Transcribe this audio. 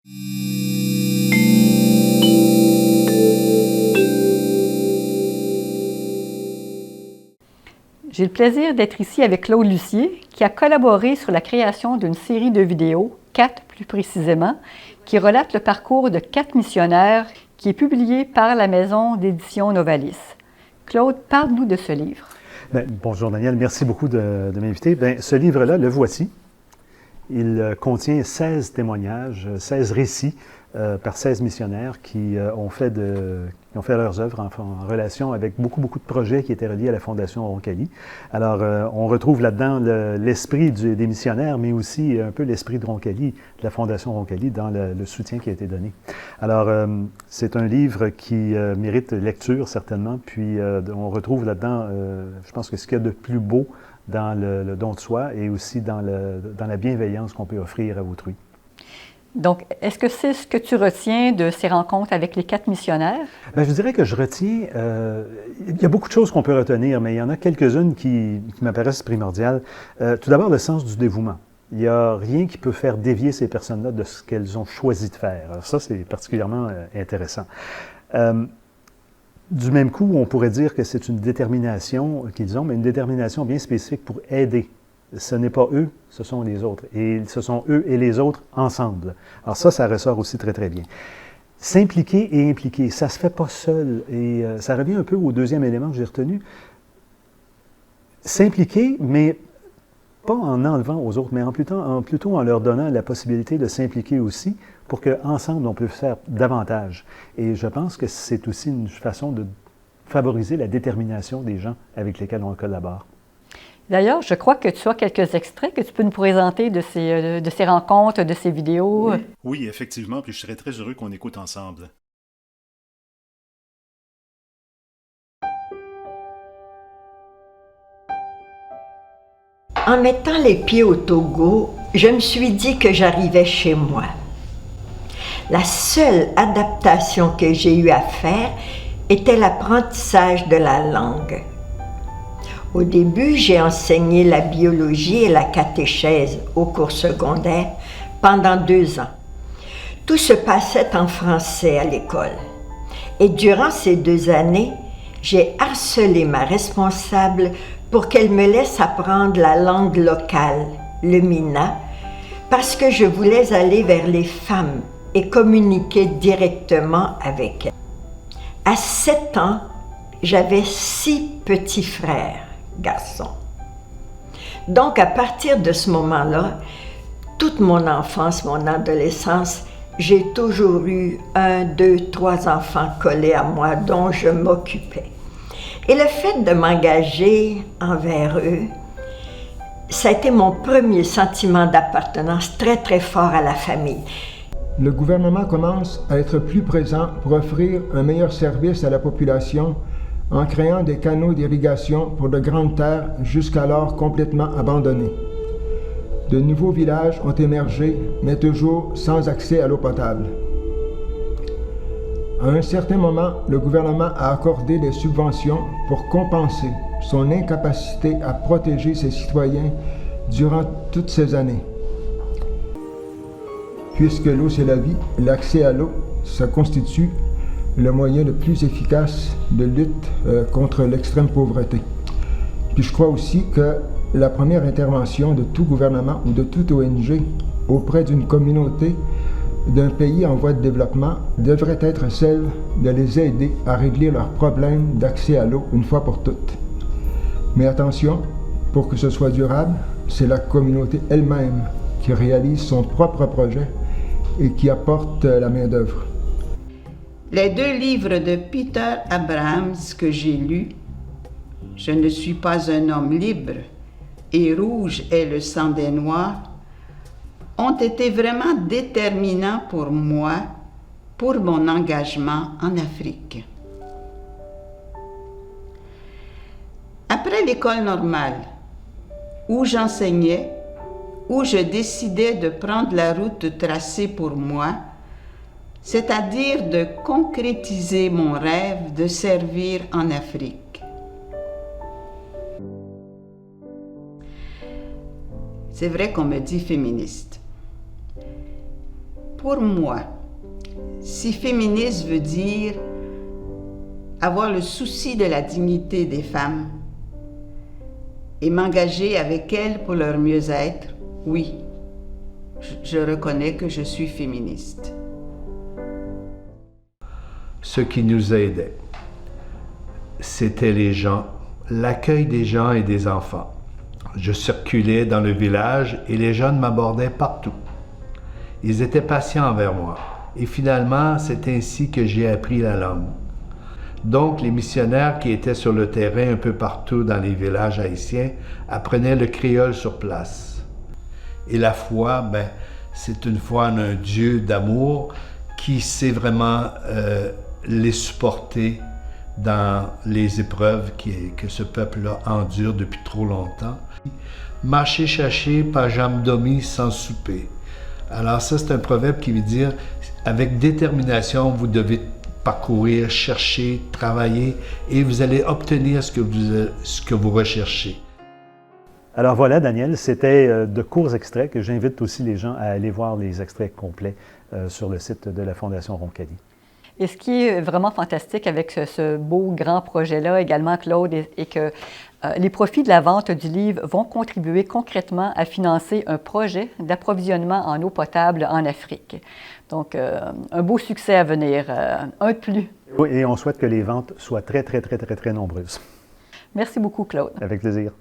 J'ai le plaisir d'être ici avec Claude Lucier, qui a collaboré sur la création d'une série de vidéos, 4 plus précisément, qui relate le parcours de 4 missionnaires, qui est publié par la maison d'édition Novalis. Claude, parle-nous de ce livre. Bonjour Daniel, merci beaucoup de m'inviter. Ce livre-là, le voici. Il contient 16 témoignages, 16 récits par 16 missionnaires qui ont fait leurs œuvres en relation avec beaucoup de projets qui étaient reliés à la Fondation Roncalli. Alors, on retrouve là-dedans l'esprit des missionnaires, mais aussi un peu l'esprit de Roncalli, de la Fondation Roncalli, dans le soutien qui a été donné. Alors, c'est un livre qui mérite lecture, certainement, puis on retrouve là-dedans, je pense que ce qu'il y a de plus beau dans le don de soi et aussi dans la bienveillance qu'on peut offrir à autrui. Donc, est-ce que c'est ce que tu retiens de ces rencontres avec les 4 missionnaires? Je dirais que je retiens... il y a beaucoup de choses qu'on peut retenir, mais il y en a quelques-unes qui m'apparaissent primordiales. Tout d'abord, le sens du dévouement. Il n'y a rien qui peut faire dévier ces personnes-là de ce qu'elles ont choisi de faire. Alors ça, c'est particulièrement intéressant. Du même coup, on pourrait dire que c'est une détermination qu'ils ont, mais une détermination bien spécifique pour aider. Ce n'est pas eux, ce sont les autres. Et ce sont eux et les autres ensemble. Alors ça ressort aussi très bien. S'impliquer et impliquer, ça ne se fait pas seul. Et ça revient un peu au deuxième élément que j'ai retenu. S'impliquer, mais pas en enlevant aux autres, mais plutôt en leur donnant la possibilité de s'impliquer aussi pour qu'ensemble, on peut faire davantage. Et je pense que c'est aussi une façon de favoriser la détermination des gens avec lesquels on collabore. D'ailleurs, je crois que tu as quelques extraits que tu peux nous présenter de ces rencontres, de ces vidéos. Oui, effectivement, puis je serais très heureux qu'on écoute ensemble. En mettant les pieds au Togo, je me suis dit que j'arrivais chez moi. La seule adaptation que j'ai eu à faire était l'apprentissage de la langue. Au début, j'ai enseigné la biologie et la catéchèse au cours secondaire pendant 2 ans. Tout se passait en français à l'école. Et durant ces 2 années, j'ai harcelé ma responsable pour qu'elle me laisse apprendre la langue locale, le Mina, parce que je voulais aller vers les femmes et communiquer directement avec elles. À 7 ans, j'avais 6 petits frères, garçons. Donc, à partir de ce moment-là, toute mon enfance, mon adolescence, j'ai toujours eu 1, 2, 3 enfants collés à moi dont je m'occupais. Et le fait de m'engager envers eux, ça a été mon premier sentiment d'appartenance très fort à la famille. Le gouvernement commence à être plus présent pour offrir un meilleur service à la population en créant des canaux d'irrigation pour de grandes terres jusqu'alors complètement abandonnées. De nouveaux villages ont émergé, mais toujours sans accès à l'eau potable. À un certain moment, le gouvernement a accordé des subventions pour compenser son incapacité à protéger ses citoyens durant toutes ces années. Puisque l'eau c'est la vie, l'accès à l'eau, ça constitue le moyen le plus efficace de lutte contre l'extrême pauvreté. Puis je crois aussi que la première intervention de tout gouvernement ou de toute ONG auprès d'une communauté d'un pays en voie de développement devrait être celle de les aider à régler leurs problèmes d'accès à l'eau une fois pour toutes. Mais attention, pour que ce soit durable, c'est la communauté elle-même qui réalise son propre projet et qui apporte la main-d'œuvre. Les 2 livres de Peter Abrahams que j'ai lus, Je ne suis pas un homme libre et Rouge est le sang des Noirs, ont été vraiment déterminants pour moi, pour mon engagement en Afrique. Après l'école normale, où j'enseignais, où je décidais de prendre la route tracée pour moi, c'est-à-dire de concrétiser mon rêve de servir en Afrique. C'est vrai qu'on me dit féministe. Pour moi, si féministe veut dire avoir le souci de la dignité des femmes et m'engager avec elles pour leur mieux-être, oui, je reconnais que je suis féministe. Ce qui nous aidait, c'était les gens, l'accueil des gens et des enfants. Je circulais dans le village et les jeunes m'abordaient partout. Ils étaient patients envers moi. Et finalement, c'est ainsi que j'ai appris la langue. Donc, les missionnaires qui étaient sur le terrain un peu partout dans les villages haïtiens apprenaient le créole sur place. Et la foi, c'est une foi en un Dieu d'amour qui sait vraiment les supporter dans les épreuves que ce peuple-là endure depuis trop longtemps. Marcher chercher, pas jamais dormi sans souper. Alors ça, c'est un proverbe qui veut dire, avec détermination, vous devez parcourir, chercher, travailler, et vous allez obtenir ce que vous recherchez. Alors voilà, Daniel, c'était de courts extraits que j'invite aussi les gens à aller voir les extraits complets sur le site de la Fondation Roncalli. Et ce qui est vraiment fantastique avec ce beau grand projet-là également, Claude, est que les profits de la vente du livre vont contribuer concrètement à financer un projet d'approvisionnement en eau potable en Afrique. Donc, un beau succès à venir, un de plus. Oui, et on souhaite que les ventes soient très, très, très, très, très nombreuses. Merci beaucoup, Claude. Avec plaisir.